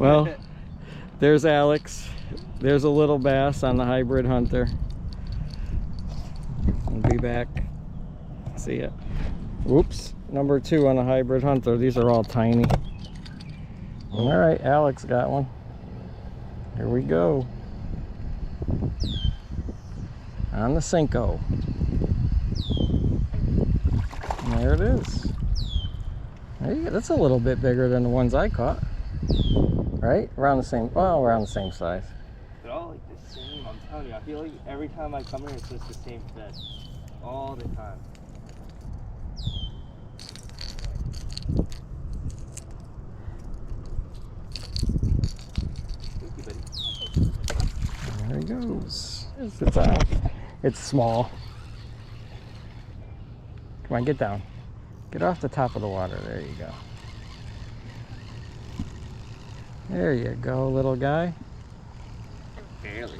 Well, there's Alex. There's a little bass on the hybrid hunter. I'll be back. See ya. Whoops. Number 2 on the hybrid hunter. These are all tiny. All right, Alex got one. Here we go. On the Cinco. And there it is. There you go. That's a little bit bigger than the ones I caught. Right? Around the same, well, around the same size. They're all like the same, I'm telling you. I feel like every time I come here, it's just the same fish. All the time. Thank you, buddy. There he goes. It's on. It's small. Come on, get down. Get off the top of the water. There you go. There you go, little guy. Barely,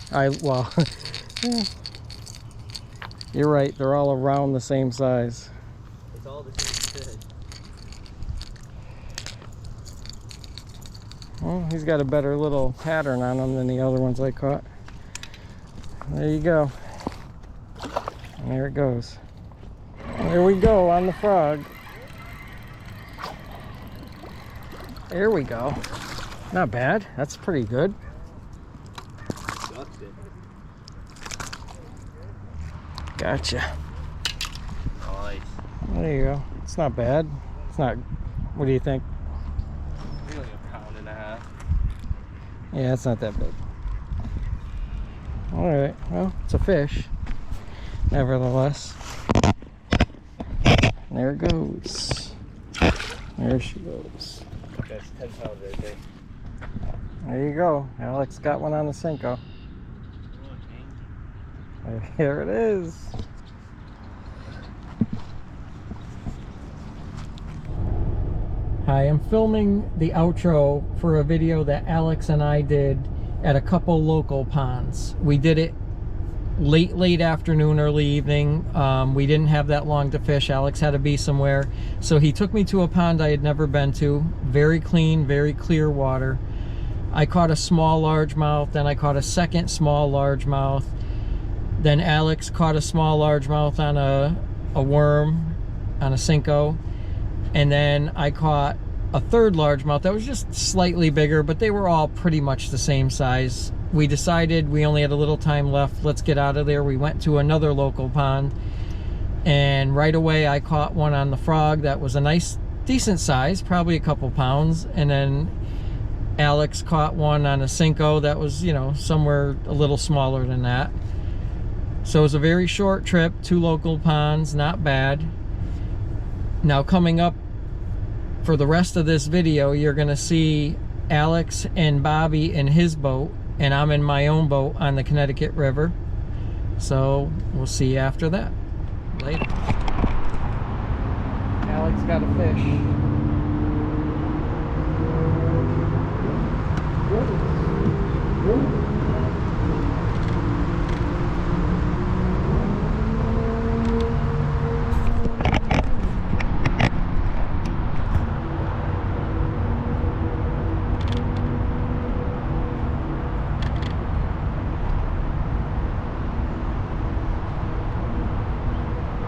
huh? Well, you're right. They're all around the same size. It's all the same fish. Well, he's got a better little pattern on him than the other ones I caught. There you go. And there it goes. There we go on the frog. There we go. Not bad. That's pretty good. Gotcha. Nice. There you go. It's not bad. It's not. What do you think? Maybe like a pound and a half. Yeah, it's not that big. All right. Well, it's a fish. Nevertheless. There it goes. There she goes. That's 10 pounds right there. There you go. Alex got one on the Cinco. Here it is. Hi, I'm filming the outro for a video that Alex and I did at a couple local ponds. We did it late afternoon, early evening. We didn't have that long to fish. Alex had to be somewhere. So he took me to a pond I had never been to. Very clean, very clear water. I caught a small largemouth, then I caught a second small largemouth. Then Alex caught a small largemouth on a worm, on a Cinco. And then I caught a third largemouth that was just slightly bigger, but they were all pretty much the same size. We decided we only had a little time left. Let's get out of there. We went to another local pond. And right away I caught one on the frog that was a nice, decent size, probably a couple pounds. And then Alex caught one on a Cinco that was, you know, somewhere a little smaller than that. So it was a very short trip, 2 local ponds, not bad. Now coming up for the rest of this video, you're gonna see Alex and Bobby in his boat, and I'm in my own boat on the Connecticut River. So we'll see you after that. Later. Alex got a fish.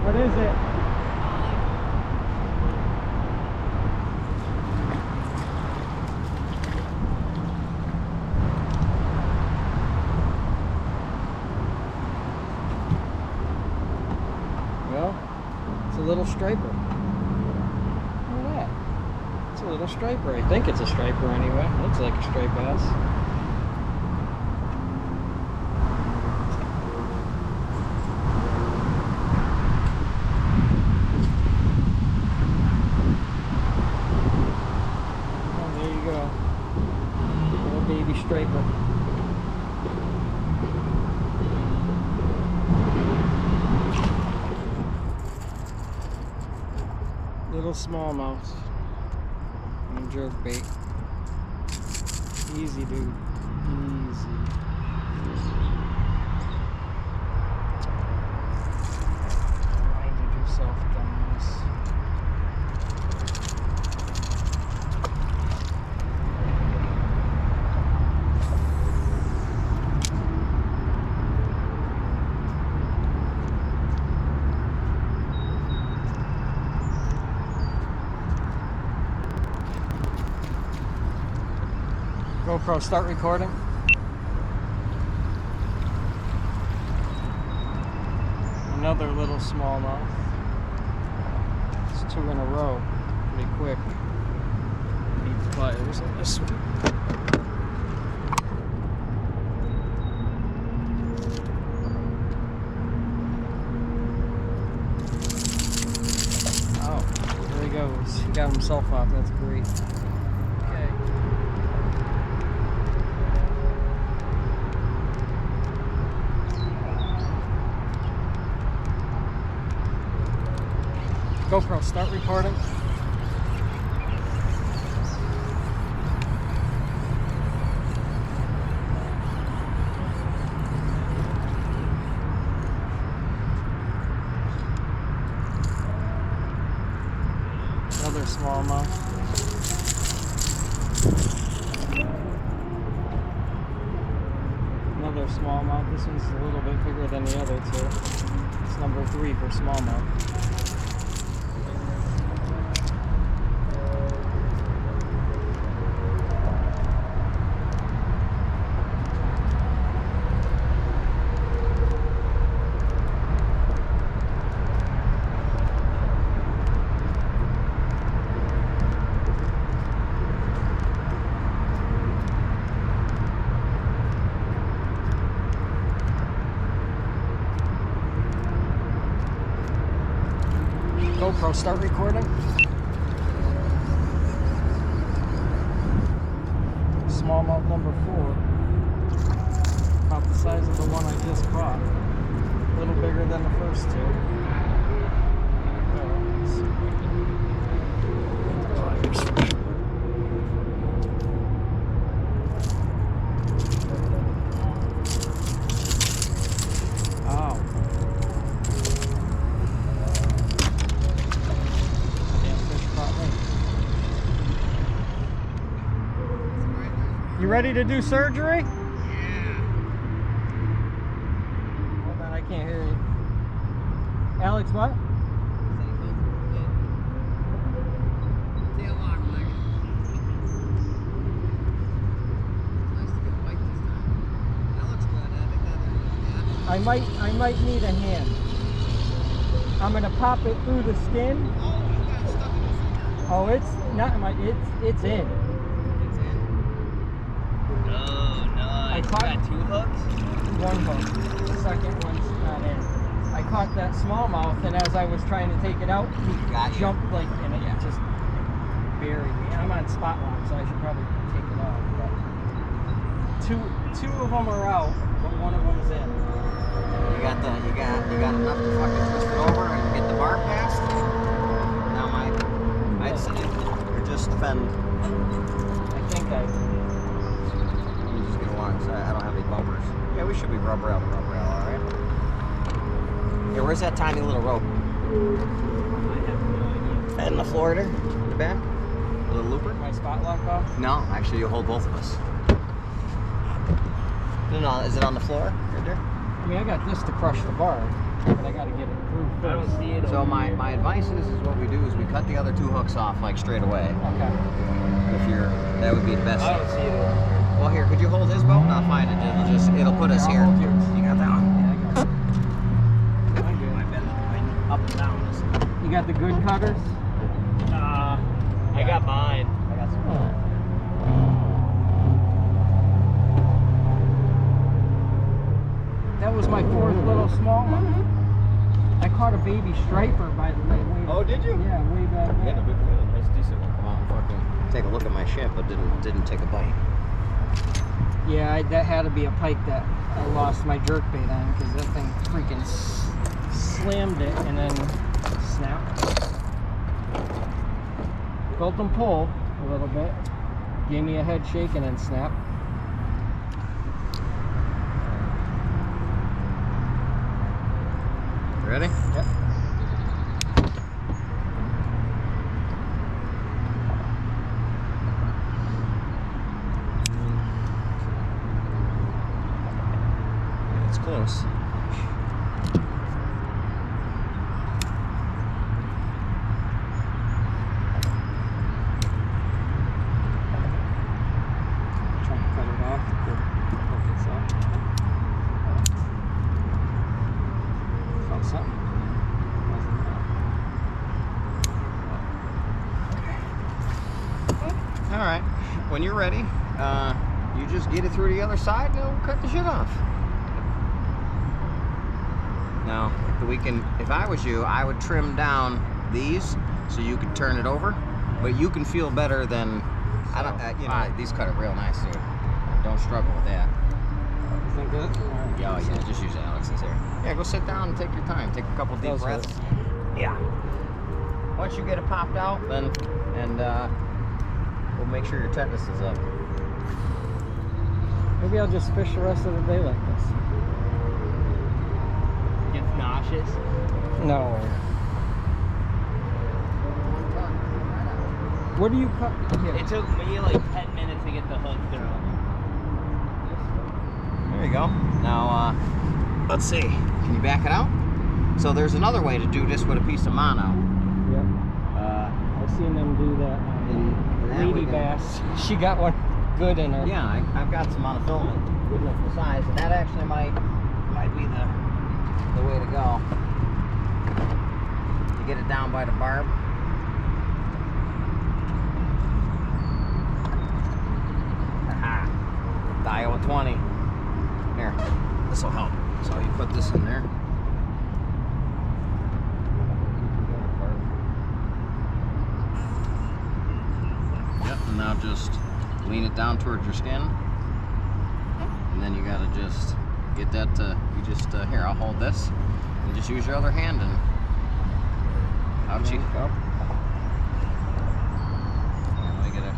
What is it? Well, it's a little striper. Look at that. It's a little striper. I think it's a striper anyway. Looks like a striped bass. Striper. Little smallmouth and jerk bait. Easy, dude. Easy. Minded yourself, dumbass. GoPro, start recording. Another little smallmouth. It's 2 in a row. Pretty quick. Need pliers on this one. Oh, there he goes. He got himself off. That's great. Okay. GoPro, start recording. Another smallmouth. Another smallmouth. This one's a little bit bigger than the other two. It's number 3 for smallmouth. GoPro, start recording. Smallmouth number 4. About the size of the one I just caught. A little bigger than the first 2. You ready to do surgery? Yeah. Hold on, I can't hear you. Alex, what? Tail lock leg. Nice to get a bite this time. That looks good. I think that. Yeah. I might need a hand. I'm gonna pop it through the skin. Oh, you got it stuck in the finger. Oh, it's not my. It's in. It's in. Oh, nice. I caught- You got 2 hooks? 1 hook. The second one's not in. I caught that smallmouth, and as I was trying to take it out, he Got you. jumped like, and it just buried me. I'm on spot lock, so I should probably take it off. But two of them are out, but one of them's in. You got enough to fucking twist it over and get the bar past. Now I'd say you're just fend. I think Let me just get along so I don't have any bumpers. Yeah, we should be rubber out, all right. Yeah, where's that tiny little rope? I have no idea. In the Florida, in the back, a little looper. my spot lock off. No, actually, you hold both of us. No, is it on the floor? Right there? I mean, I got this to crush the bar, but I got to get it through I don't first. see it. So over my here. advice is what we do is we cut the other 2 hooks off like straight away. Okay. That would be the best. I don't see it. Over here. Well, here, could you hold his boat? No, fine. It'll put us Here, here. I'll hold yours. You got that one? Yeah, I got it. I'm good. I've been up and down this. You got the good cutters? I got mine. I got some. That was my 4th little smallmouth. I caught a baby striper, by the way. Oh, did you? Yeah, way back We had a there. nice decent one come out and fucking take a look at my ship, but didn't take a bite. Yeah, that had to be a pike that I lost my jerkbait on, because that thing freaking slammed it and then snapped. Felt them pull a little bit. Gave me a head shake and then snap. Ready? Yep. It's close. Trying All right. When you're ready, you just get it through the other side and it'll cut the shit off. Now, we can, if I was you, I would trim down these so you could turn it over, but you can feel better than, I don't, you know, these cut it real nice too. Don't struggle with that. You think good? Yeah, yeah, just use Alex's here. Yeah, go sit down and take your time. Take a couple deep breaths. Yeah. Once you get it popped out, then, and we'll make sure your tetanus is up. Maybe I'll just fish the rest of the day like this. Get nauseous. No. What do you cut here? It took me like 10 minutes to get the hook through. There you go. Now, let's see. Can you back it out? So there's another way to do this with a piece of mono. Yep. I've seen them do that on Lady Bass. She got one good in her. Yeah, I've got some monofilament good enough for size, and that actually might be the way to go. You get it down by the barb. Aha! Dial 20. Here, this will help. So you put this in there. Yep, and now just lean it down towards your skin. And then you gotta just get that to, here, I'll hold this. And just use your other hand and out you go. Here, let me get it.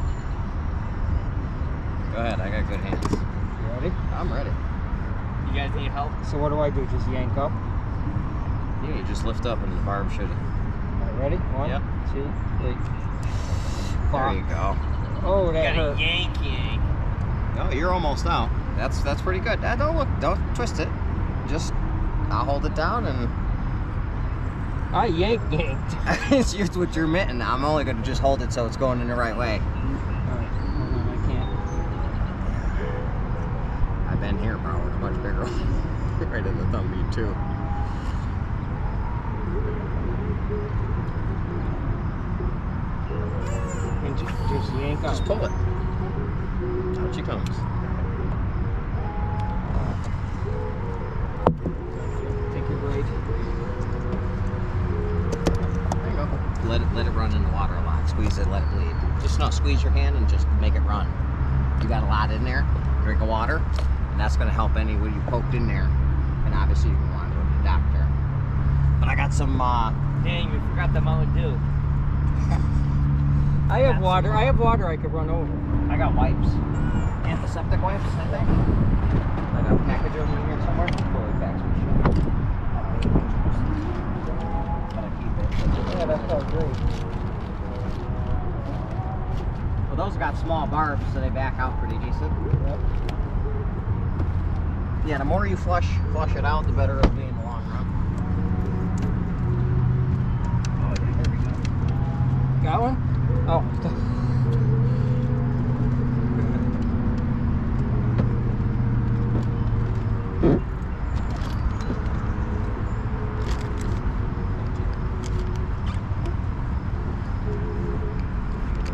Go ahead, I got good hands. You ready? I'm ready. You guys need help? So what do I do? Just yank up? Yeah, you just lift up and the barb should. Alright, ready? 1, Yep. 2, 3. There you go. Oh, You that gotta hurt. yank. No, you're almost out. That's pretty good. Don't twist it. Just, I'll hold it down and I yanked. it's just with your mitten. I'm only gonna just hold it so it's going in the right way. Alright, hold on, I can't. I've been here, bro. It's much bigger. Right in the thumb bead too. And just yank up. Just pull it. Out she comes. Take your blade. There you go. Let it run in the water a lot. Squeeze it, let it bleed. Just not squeeze your hand and just make it run. You got a lot in there. Drink of water, and that's gonna help any where you poked in there. And obviously you can want to go to the doctor. But I got some. Dang, we forgot the Mountain Dew. I have water. I have water I could run over. I got wipes. Antiseptic wipes, I think. I got a package of them in here somewhere. Fully packed with shit. Gotta keep it. Yeah, that felt great. Well, those got small barbs, so they back out pretty decent. Yep. Yeah, the more you flush it out, the better it'll be in the long run. Oh yeah, here we go. Got one? Oh.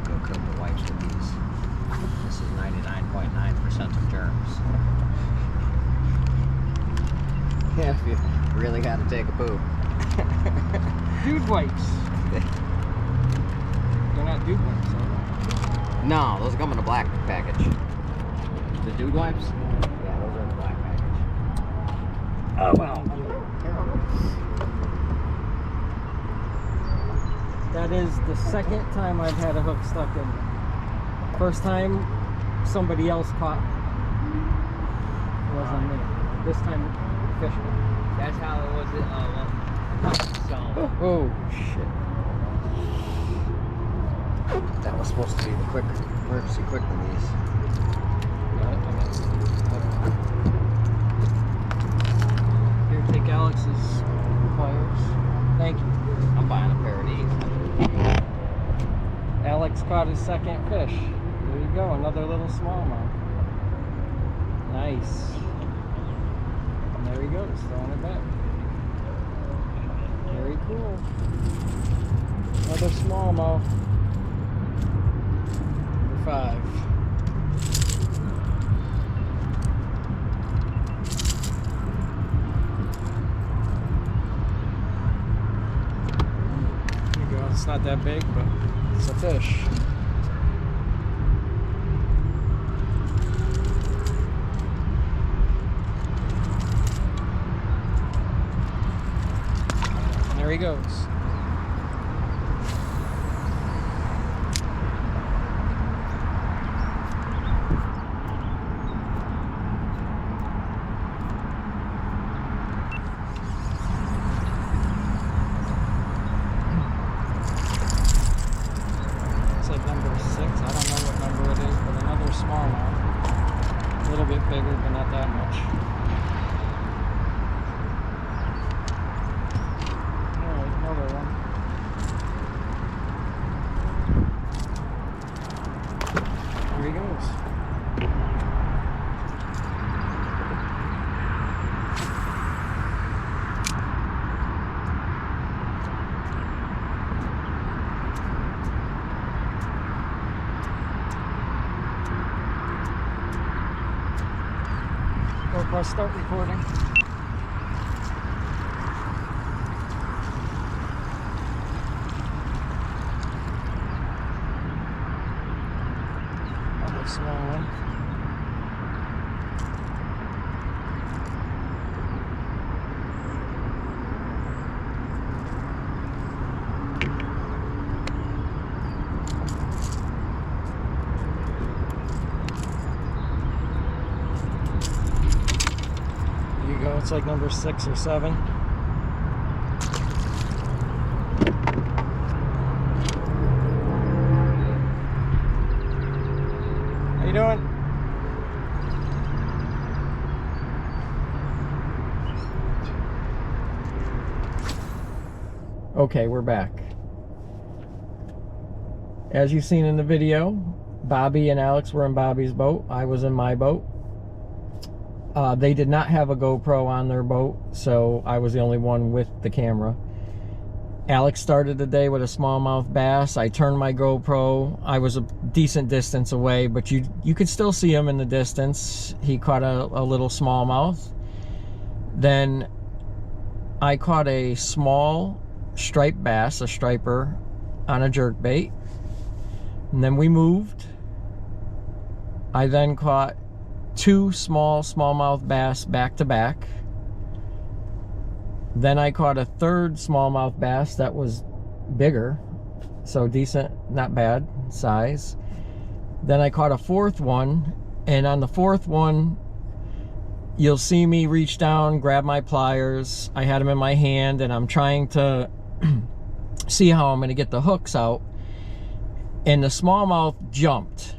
Go coat the wipes with these. This is 99.9% of germs. Yeah, if you really got to take a poop. Dude wipes. They're not dude wipes, are they? No, those come in a black package. The dude wipes? Yeah, those are in the black package. Oh, well. That is the second time I've had a hook stuck in me. First time, somebody else caught me. It wasn't me. This time, fishing. That's how it was so. Oh, shit. That was supposed to be the quick, emergency quick release. Here, take Alex's pliers. Thank you. I'm buying a pair of these. Alex caught his second fish. There you go, another little smallmouth. Nice. And there he goes, throwing it back. Very cool. Another smallmouth. Number 5. 25. There you go. It's not that big, but it's a fish. And there he goes. Number 6, I don't know what number it is, but another smallmouth. A little bit bigger, but not that much. Alright, another one. There he goes. Press start recording. Another small one. It's like number 6 or 7. How you doing? Okay, we're back. As you've seen in the video, Bobby and Alex were in Bobby's boat. I was in my boat. They did not have a GoPro on their boat, so I was the only one with the camera. Alex started the day with a smallmouth bass. I turned my GoPro. I was a decent distance away, but you could still see him in the distance. He caught a little smallmouth. Then I caught a small striped bass, a striper, on a jerkbait. And then we moved. I then caught 2 smallmouth bass back to back. Then I caught a 3rd smallmouth bass that was bigger, so decent, not bad size. Then I caught a 4th one, and on the 4th one, you'll see me reach down, grab my pliers. I had them in my hand, and I'm trying to see how I'm going to get the hooks out. And the smallmouth jumped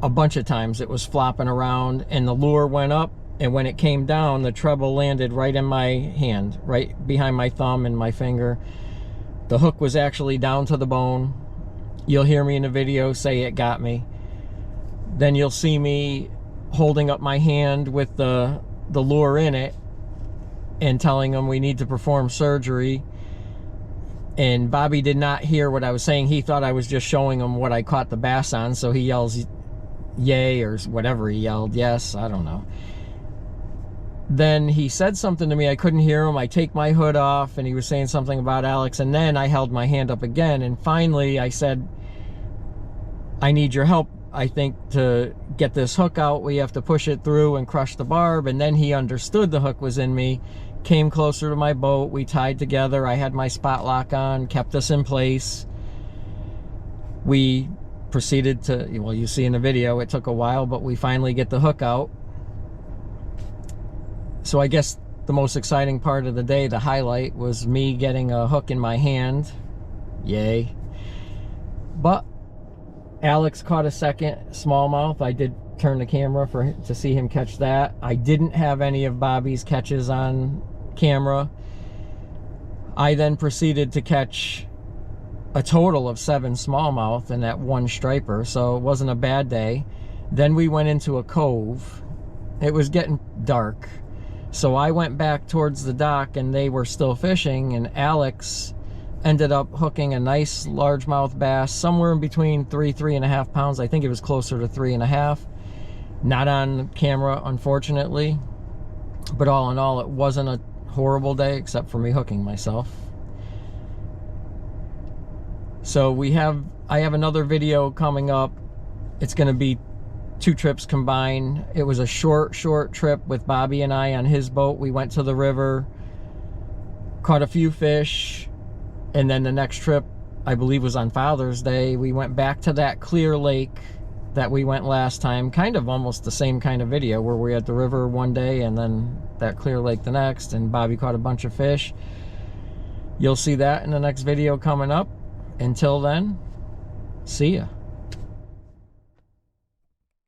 a bunch of times. It was flopping around, and the lure went up, and when it came down, the treble landed right in my hand, right behind my thumb and my finger. The hook was actually down to the bone. You'll hear me in the video say it got me. Then you'll see me holding up my hand with the lure in it and telling them we need to perform surgery. And Bobby did not hear what I was saying. He thought I was just showing him what I caught the bass on, so he yells yay or whatever he yelled. Yes, I don't know. Then he said something to me. I couldn't hear him. I take my hood off, and he was saying something about Alex, and then I held my hand up again, and finally I said, I need your help, I think, to get this hook out. We have to push it through and crush the barb. And then he understood the hook was in me, came closer to my boat. We tied together. I had my spot lock on, kept us in place. We proceeded to, well, you see in the video, it took a while, but we finally get the hook out. So I guess the most exciting part of the day, the highlight, was me getting a hook in my hand. Yay. But Alex caught a second smallmouth. I did turn the camera to see him catch that. I didn't have any of Bobby's catches on camera. I then proceeded to catch a total of 7 smallmouth and that 1 striper, so it wasn't a bad day. Then we went into a cove. It was getting dark, so I went back towards the dock, and they were still fishing, and Alex ended up hooking a nice largemouth bass, somewhere in between 3.5 pounds. I think it was closer to 3.5. Not on camera, unfortunately. But all in all, it wasn't a horrible day, except for me hooking myself. So I have another video coming up. It's going to be 2 trips combined. It was a short trip with Bobby and I on his boat. We went to the river, caught a few fish, and then the next trip, I believe, was on Father's Day. We went back to that clear lake that we went last time. Kind of almost the same kind of video, where we're at the river one day and then that clear lake the next, and Bobby caught a bunch of fish. You'll see that in the next video coming up. Until then, see ya.